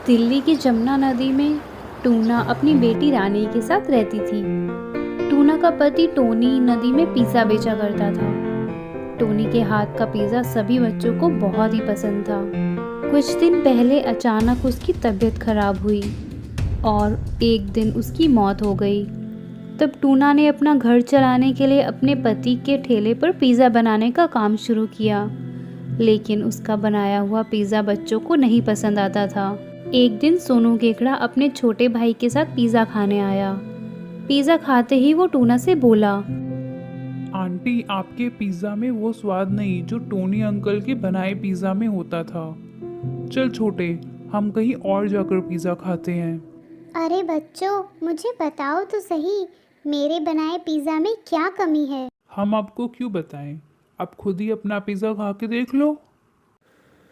दिल्ली की जमुना नदी में टूना अपनी बेटी रानी के साथ रहती थी। टूना का पति टोनी नदी में पिज़्ज़ा बेचा करता था। टोनी के हाथ का पिज़्ज़ा सभी बच्चों को बहुत ही पसंद था। कुछ दिन पहले अचानक उसकी तबीयत खराब हुई और एक दिन उसकी मौत हो गई। तब टूना ने अपना घर चलाने के लिए अपने पति के ठेले पर पिज़्ज़ा बनाने का काम शुरू किया, लेकिन उसका बनाया हुआ पिज़्ज़ा बच्चों को नहीं पसंद आता था। एक दिन सोनू केकड़ा अपने छोटे भाई के साथ पिज़्ज़ा खाने आया। पिज़्ज़ा खाते ही वो टूना से बोला, आंटी, आपके पिज्ज़ा में वो स्वाद नहीं जो टोनी अंकल के बनाए पिज्ज़ा में होता था। चल छोटे, हम कहीं और जाकर पिज़्ज़ा खाते हैं। अरे बच्चों, मुझे बताओ तो सही, मेरे बनाए पिज़्ज़ा में क्या कमी है। हम आपको क्यों बताएं? आप खुद ही अपना पिज़्ज़ा खा के देख लो।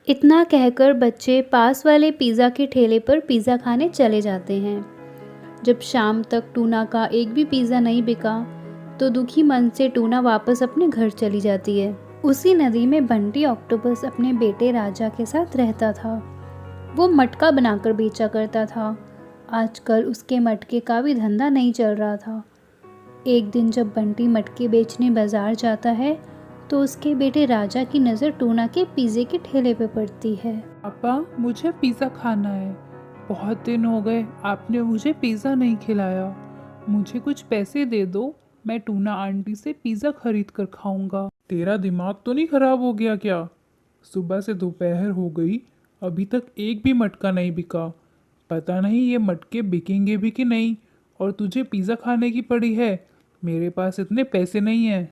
इतना कहकर बच्चे पास वाले पिज़्ज़ा के ठेले पर पिज़्ज़ा खाने चले जाते हैं। जब शाम तक टूना का एक भी पिज़्ज़ा नहीं बिका तो दुखी मन से टूना वापस अपने घर चली जाती है। उसी नदी में बंटी ऑक्टोपस अपने बेटे राजा के साथ रहता था। वो मटका बनाकर बेचा करता था। आजकल उसके मटके का भी धंधा नहीं चल रहा था। एक दिन जब बंटी मटके बेचने बाजार जाता है तो उसके बेटे राजा की नज़र टूना के पिज़्ज़े के ठेले पे पड़ती है। पापा, मुझे पिज़्ज़ा खाना है। बहुत दिन हो गए आपने मुझे पिज़्ज़ा नहीं खिलाया। मुझे कुछ पैसे दे दो, मैं टूना आंटी से पिज़्ज़ा खरीद कर खाऊंगा। तेरा दिमाग तो नहीं खराब हो गया क्या? सुबह से दोपहर हो गई, अभी तक एक भी मटका नहीं बिका। पता नहीं ये मटके बिकेंगे भी कि नहीं, और तुझे पिज़्ज़ा खाने की पड़ी है। मेरे पास इतने पैसे नहीं हैं।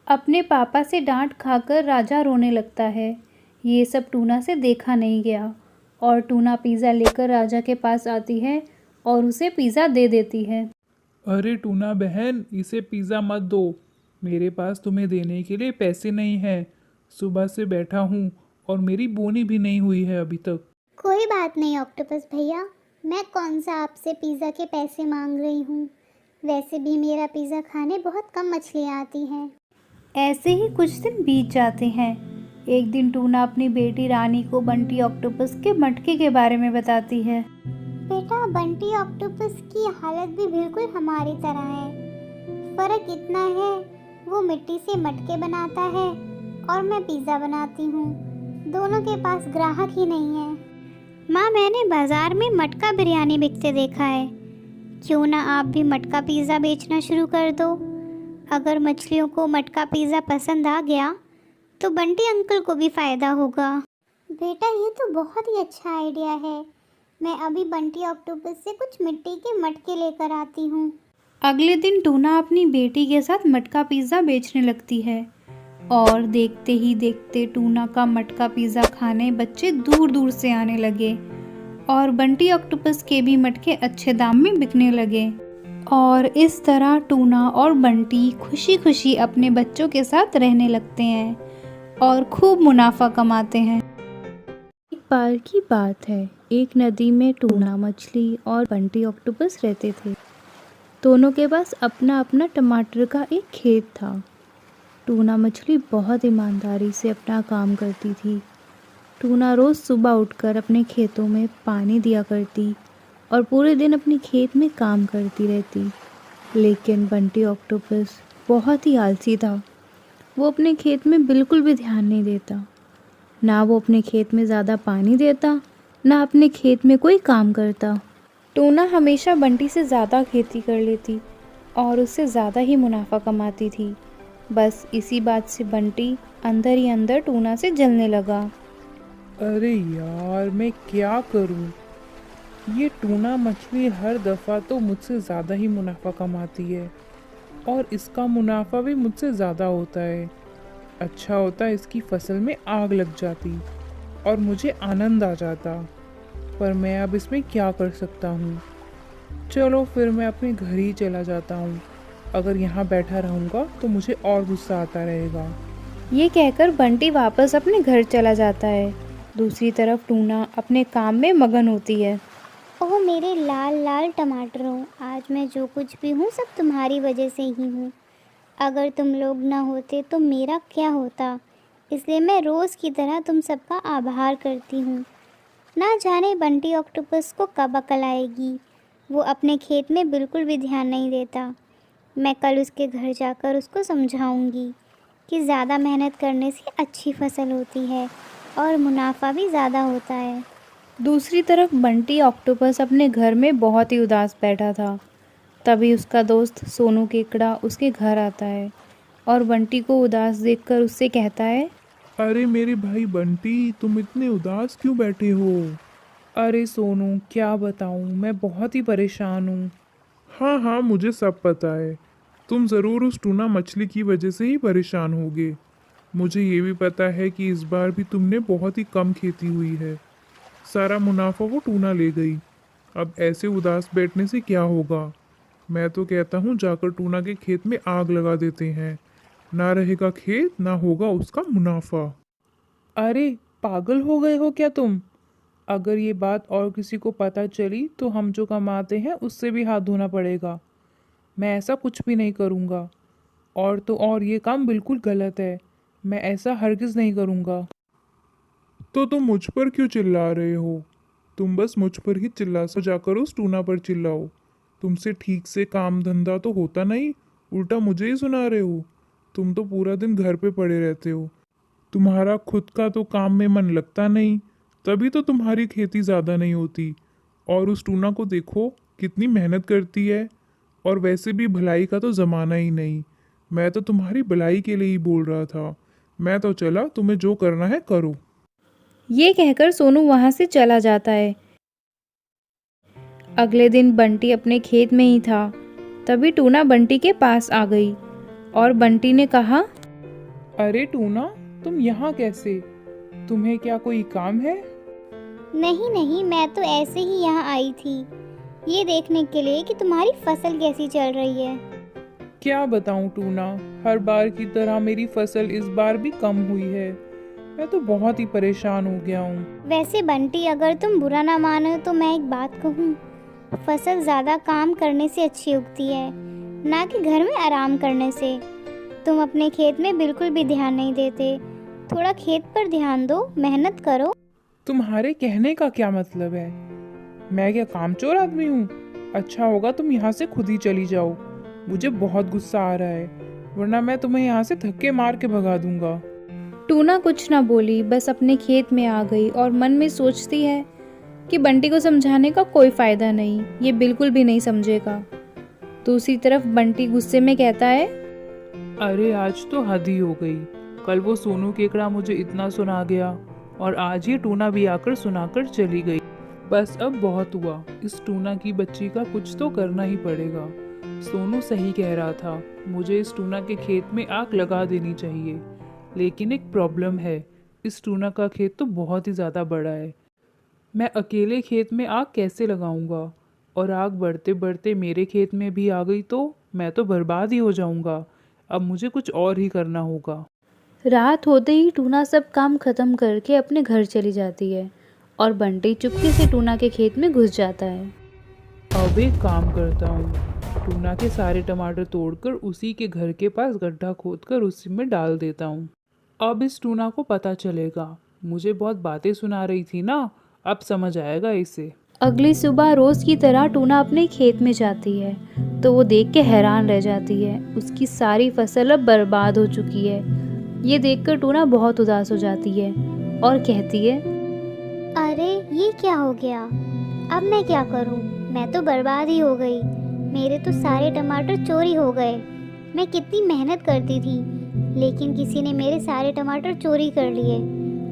अपने पापा से डांट खाकर राजा रोने लगता है। ये सब टूना से देखा नहीं गया और टूना पिज़्ज़ा लेकर राजा के पास आती है और उसे पिज़्ज़ा दे देती है। अरे टूना बहन, इसे पिज़्ज़ा मत दो। मेरे पास तुम्हें देने के लिए पैसे नहीं हैं। सुबह से बैठा हूँ और मेरी बोनी भी नहीं हुई है अभी तक। कोई बात नहीं ऑक्टोपस भैया, मैं कौन सा आपसे पिज़्ज़ा के पैसे मांग रही हूँ। वैसे भी मेरा पिज़्ज़ा खाने बहुत कम मछलियाँ आती हैं। ऐसे ही कुछ दिन बीत जाते हैं। एक दिन टूना अपनी बेटी रानी को बंटी ऑक्टोपस के मटके के बारे में बताती है। बेटा, बंटी ऑक्टोपस की हालत भी बिल्कुल हमारी तरह है। फ़र्क इतना है, वो मिट्टी से मटके बनाता है और मैं पिज़्ज़ा बनाती हूँ। दोनों के पास ग्राहक ही नहीं है। माँ, मैंने बाज़ार में मटका बिरयानी बिकते देखा है। क्यों ना आप भी मटका पिज़्ज़ा बेचना शुरू कर दो। अगर मछलियों को मटका पिज़्ज़ा पसंद आ गया तो बंटी अंकल को भी फ़ायदा होगा। बेटा, ये तो बहुत ही अच्छा आइडिया है। मैं अभी बंटी ऑक्टोपस से कुछ मिट्टी के मटके लेकर आती हूँ। अगले दिन टूना अपनी बेटी के साथ मटका पिज़्ज़ा बेचने लगती है और देखते ही देखते टूना का मटका पिज़्ज़ा खाने बच्चे दूर दूर से आने लगे और बंटी ऑक्टोपस के भी मटके अच्छे दाम में बिकने लगे। और इस तरह टूना और बंटी खुशी खुशी अपने बच्चों के साथ रहने लगते हैं और खूब मुनाफा कमाते हैं। एक बार की बात है, एक नदी में टूना मछली और बंटी ऑक्टोपस रहते थे। दोनों के पास अपना अपना टमाटर का एक खेत था। टूना मछली बहुत ईमानदारी से अपना काम करती थी। टूना रोज़ सुबह उठकर अपने खेतों में पानी दिया करती और पूरे दिन अपने खेत में काम करती रहती। लेकिन बंटी ऑक्टोपस बहुत ही आलसी था। वो अपने खेत में बिल्कुल भी ध्यान नहीं देता। ना वो अपने खेत में ज़्यादा पानी देता, ना अपने खेत में कोई काम करता। टूना हमेशा बंटी से ज़्यादा खेती कर लेती और उससे ज़्यादा ही मुनाफा कमाती थी। बस इसी बात से बंटी अंदर ही अंदर टूना से जलने लगा। अरे यार, मैं क्या करूं? ये टूना मछली हर दफ़ा तो मुझसे ज़्यादा ही मुनाफा कमाती है, और इसका मुनाफा भी मुझसे ज़्यादा होता है। अच्छा होता इसकी फसल में आग लग जाती और मुझे आनंद आ जाता। पर मैं अब इसमें क्या कर सकता हूँ? चलो फिर मैं अपने घर ही चला जाता हूँ। अगर यहाँ बैठा रहूँगा तो मुझे और गुस्सा आता रहेगा। ये कहकर बंटी वापस अपने घर चला जाता है। दूसरी तरफ टूना अपने काम में मगन होती है। ओह मेरे लाल लाल टमाटरों, आज मैं जो कुछ भी हूँ सब तुम्हारी वजह से ही हूँ। अगर तुम लोग ना होते तो मेरा क्या होता, इसलिए मैं रोज़ की तरह तुम सबका आभार करती हूँ। ना जाने बंटी ऑक्टोपस को कब अकल आएगी। वो अपने खेत में बिल्कुल भी ध्यान नहीं देता। मैं कल उसके घर जाकर उसको समझाऊंगी कि ज़्यादा मेहनत करने से अच्छी फसल होती है और मुनाफा भी ज़्यादा होता है। दूसरी तरफ बंटी ऑक्टोपस अपने घर में बहुत ही उदास बैठा था। तभी उसका दोस्त सोनू केकड़ा उसके घर आता है और बंटी को उदास देखकर उससे कहता है, अरे मेरे भाई बंटी, तुम इतने उदास क्यों बैठे हो? अरे सोनू, क्या बताऊँ, मैं बहुत ही परेशान हूँ। हाँ हाँ, मुझे सब पता है। तुम ज़रूर उस टूना मछली की वजह से ही परेशान होगे। मुझे ये भी पता है कि इस बार भी तुमने बहुत ही कम खेती हुई है। सारा मुनाफा वो टूना ले गई। अब ऐसे उदास बैठने से क्या होगा? मैं तो कहता हूँ जाकर टूना के खेत में आग लगा देते हैं। ना रहेगा खेत, ना होगा उसका मुनाफा। अरे पागल हो गए हो क्या तुम? अगर ये बात और किसी को पता चली तो हम जो कमाते हैं उससे भी हाथ धोना पड़ेगा। मैं ऐसा कुछ भी नहीं करूँगा। और तो और ये काम बिल्कुल गलत है। मैं ऐसा हरगिज़ नहीं करूँगा। तो तुम मुझ पर क्यों चिल्ला रहे हो? तुम बस मुझ पर ही चिल्ला सो, जाकर उस टूना पर चिल्लाओ। तुमसे ठीक से काम धंधा तो होता नहीं, उल्टा मुझे ही सुना रहे हो। तुम तो पूरा दिन घर पे पड़े रहते हो। तुम्हारा खुद का तो काम में मन लगता नहीं, तभी तो तुम्हारी खेती ज़्यादा नहीं होती। और उस टूना को देखो, कितनी मेहनत करती है। और वैसे भी भलाई का तो ज़माना ही नहीं। मैं तो तुम्हारी भलाई के लिए ही बोल रहा था। मैं तो चला, तुम्हें जो करना है करो। ये कहकर सोनू वहाँ से चला जाता है। अगले दिन बंटी अपने खेत में ही था। तभी टूना बंटी के पास आ गई और बंटी ने कहा, अरे टूना, तुम यहाँ कैसे? तुम्हें क्या कोई काम है? नहीं नहीं, मैं तो ऐसे ही यहाँ आई थी, ये देखने के लिए कि तुम्हारी फसल कैसी चल रही है। क्या बताऊँ टूना, हर बार की तरह मेरी फसल इस बार भी कम हुई है। मैं तो बहुत ही परेशान हो गया हूँ। वैसे बंटी, अगर तुम बुरा ना मानो तो मैं एक बात कहूँ। फसल ज़्यादा काम करने से अच्छी उगती है, ना कि घर में आराम करने से। तुम अपने खेत में बिल्कुल भी ध्यान नहीं देते। थोड़ा खेत पर ध्यान दो, मेहनत करो। तुम्हारे कहने का क्या मतलब है? मैं क्या कामचोर आदमी हूँ? अच्छा होगा तुम यहाँ से खुद ही चली जाओ। मुझे बहुत गुस्सा आ रहा है, वरना मैं तुम्हें यहाँ से धक्के मार के भगा दूंगा। टूना कुछ ना बोली, बस अपने खेत में आ गई और मन में सोचती है कि बंटी को समझाने का कोई फायदा नहीं, ये बिल्कुल भी नहीं समझेगा। दूसरी तरफ बंटी गुस्से में कहता है, अरे आज तो हद ही हो गई। कल वो सोनू केकड़ा मुझे इतना सुना गया और आज ये टूना भी आकर सुनाकर चली गई। बस अब बहुत हुआ। इस टूना की बच्ची का कुछ तो करना ही पड़ेगा। सोनू सही कह रहा था, मुझे इस टूना के खेत में आग लगा देनी चाहिए। लेकिन एक प्रॉब्लम है, इस टूना का खेत तो बहुत ही ज़्यादा बड़ा है। मैं अकेले खेत में आग कैसे लगाऊंगा? और आग बढ़ते बढ़ते मेरे खेत में भी आ गई तो मैं तो बर्बाद ही हो जाऊंगा। अब मुझे कुछ और ही करना होगा। रात होते ही टूना सब काम खत्म करके अपने घर चली जाती है और बंटी चुपके से टूना के खेत में घुस जाता है। अब एक काम करता हूँ, टूना के सारे टमाटर तोड़कर उसी के घर के पास गड्ढा खोदकर उसी में डाल देता हूँ। अब इस टूना को पता चलेगा, मुझे बहुत बातें सुना रही थी ना, अब समझ आएगा इसे। अगली सुबह रोज की तरह टूना अपने खेत में जाती है तो वो देख के हैरान रह जाती है। उसकी सारी फसल अब बर्बाद हो चुकी है। ये देखकर टूना बहुत उदास हो जाती है और कहती है, अरे ये क्या हो गया? अब मैं क्या करूं? मैं तो बर्बाद ही हो गई। मेरे तो सारे टमाटर चोरी हो गए। मैं कितनी मेहनत करती थी, लेकिन किसी ने मेरे सारे टमाटर चोरी कर लिए।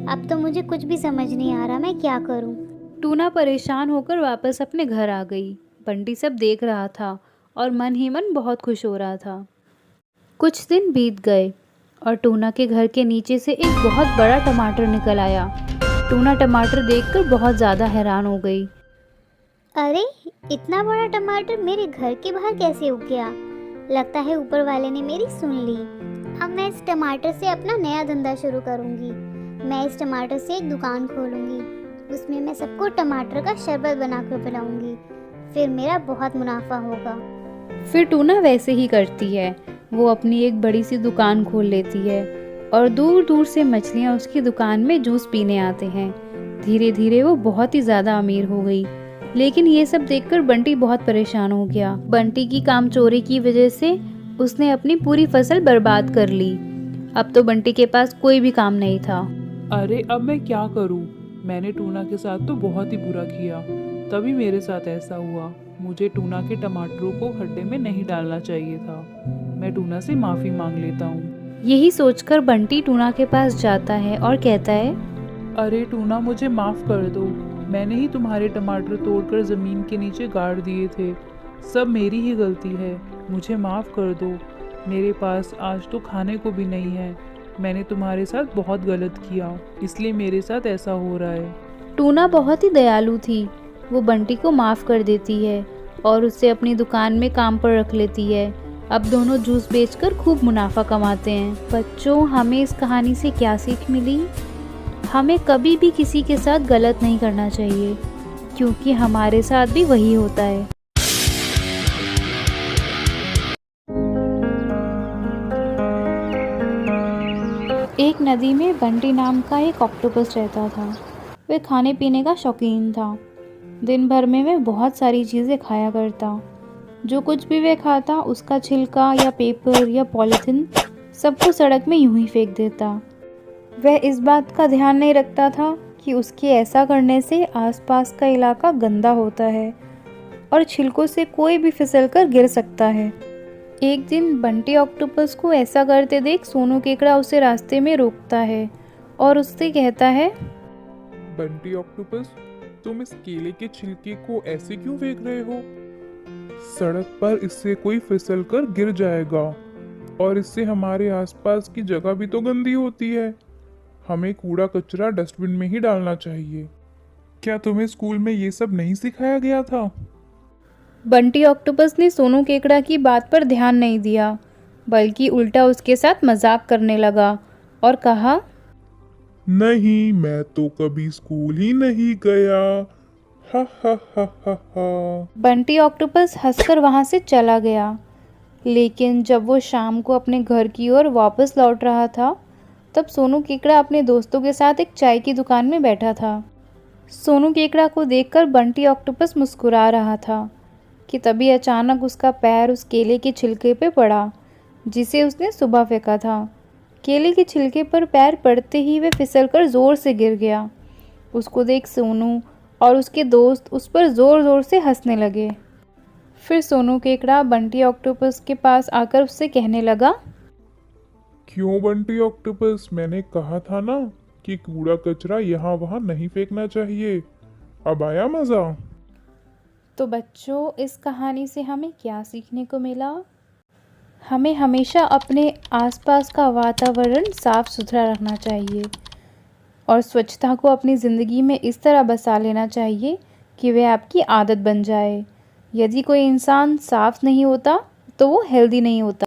अब तो मुझे कुछ भी समझ नहीं आ रहा, मैं क्या करूं? टूना परेशान होकर वापस अपने घर आ गई। बंटी सब देख रहा था और मन ही मन बहुत खुश हो रहा था। कुछ दिन बीत गए और टूना के घर के नीचे से एक बहुत बड़ा टमाटर निकल आया। टूना टमाटर देखकर बहुत ज़्यादा हैरान हो गई। अरे इतना बड़ा टमाटर मेरे घर के बाहर कैसे उग गया? लगता है ऊपर वाले ने मेरी सुन ली। अब मैं इस टमाटर से अपना नया धंधा शुरू करूंगी। मैं इस टमाटर से एक दुकान खोलूंगी। उसमें मैं सबको टमाटर का शरबत बनाकर पिलाऊंगी। फिर मेरा बहुत मुनाफा होगा। फिर टूना वैसे ही करती है। वो अपनी एक बड़ी सी दुकान खोल लेती है और दूर दूर से मछलियाँ उसकी दुकान में जूस पीने आते हैं। धीरे धीरे वो बहुत ही ज़्यादा अमीर हो गई। लेकिन ये सब देखकर बंटी बहुत परेशान हो गया। बंटी की कामचोरी की वजह से उसने अपनी पूरी फसल बर्बाद कर ली। अब तो बंटी के पास कोई भी काम नहीं था। अरे अब मैं क्या करूं? मैंने टूना के साथ तो बहुत ही बुरा किया, तभी मेरे साथ ऐसा हुआ। मुझे टूना के टमाटरों को खड्डे में नहीं डालना चाहिए था। मैं टूना से माफ़ी मांग लेता हूँ। यही सोचकर बंटी टूना के पास जाता है और कहता है, अरे टूना, मुझे माफ़ कर दो। मैंने ही तुम्हारे टमाटर तोड़कर ज़मीन के नीचे गाड़ दिए थे। सब मेरी ही गलती है, मुझे माफ़ कर दो। मेरे पास आज तो खाने को भी नहीं है। मैंने तुम्हारे साथ बहुत गलत किया, इसलिए मेरे साथ ऐसा हो रहा है। टूना बहुत ही दयालु थी। वो बंटी को माफ़ कर देती है और उसे अपनी दुकान में काम पर रख लेती है। अब दोनों जूस बेचकर खूब मुनाफा कमाते हैं। बच्चों, हमें इस कहानी से क्या सीख मिली? हमें कभी भी किसी के साथ गलत नहीं करना चाहिए, क्योंकि हमारे साथ भी वही होता है। एक नदी में बंटी नाम का एक ऑक्टोपस रहता था। वह खाने पीने का शौकीन था। दिन भर में वह बहुत सारी चीज़ें खाया करता। जो कुछ भी वह खाता उसका छिलका या पेपर या पॉलीथिन सबको सड़क में यूं ही फेंक देता। वह इस बात का ध्यान नहीं रखता था कि उसके ऐसा करने से आसपास का इलाका गंदा होता है और छिलकों से कोई भी फिसलकर गिर सकता है। एक दिन बंटी ऑक्टोपस को ऐसा करते देख सोनू केकड़ा उसे रास्ते में रोकता है और उससे कहता है, बंटी ऑक्टोपस, तुम इस केले के छिलके को ऐसे क्यों फेंक रहे हो? सड़क पर इससे कोई फिसल कर गिर जाएगा और इससे हमारे आसपास की जगह भी तो गंदी होती है। हमें कूड़ा कचरा डस्टबिन में ही डालना चाहिए। क्या तुम्हें स्कूल में ये सब नहीं सिखाया गया था? बंटी ऑक्टोपस ने सोनू केकड़ा की बात पर ध्यान नहीं दिया, बल्कि उल्टा उसके साथ मजाक करने लगा और कहा, नहीं, मैं तो कभी स्कूल ही नहीं गया। हा हा हा हा हा। बंटी ऑक्टोपस हंसकर वहां से चला गया। लेकिन जब वो शाम को अपने घर की ओर वापस लौट रहा था, तब सोनू केकड़ा अपने दोस्तों के साथ एक चाय की दुकान में बैठा था। सोनू केकड़ा को देखकर बंटी ऑक्टोपस मुस्कुरा रहा था कि तभी अचानक उसका पैर उस केले के छिलके पे पड़ा जिसे उसने सुबह फेंका था। केले के छिलके पर पैर पड़ते ही वह फिसलकर ज़ोर से गिर गया। उसको देख सोनू और उसके दोस्त उस पर ज़ोर ज़ोर से हंसने लगे। फिर सोनू केकड़ा बंटी ऑक्टोपस के पास आकर उससे कहने लगा, क्यों बंटी ऑक्टोपस, मैंने कहा था ना कि कूड़ा कचरा यहाँ वहाँ नहीं फेंकना चाहिए। अब आया मजा? तो बच्चों, इस कहानी से हमें क्या सीखने को मिला? हमें हमेशा अपने आसपास का वातावरण साफ सुथरा रखना चाहिए और स्वच्छता को अपनी ज़िंदगी में इस तरह बसा लेना चाहिए कि वह आपकी आदत बन जाए। यदि कोई इंसान साफ नहीं होता तो वो हेल्दी नहीं होता।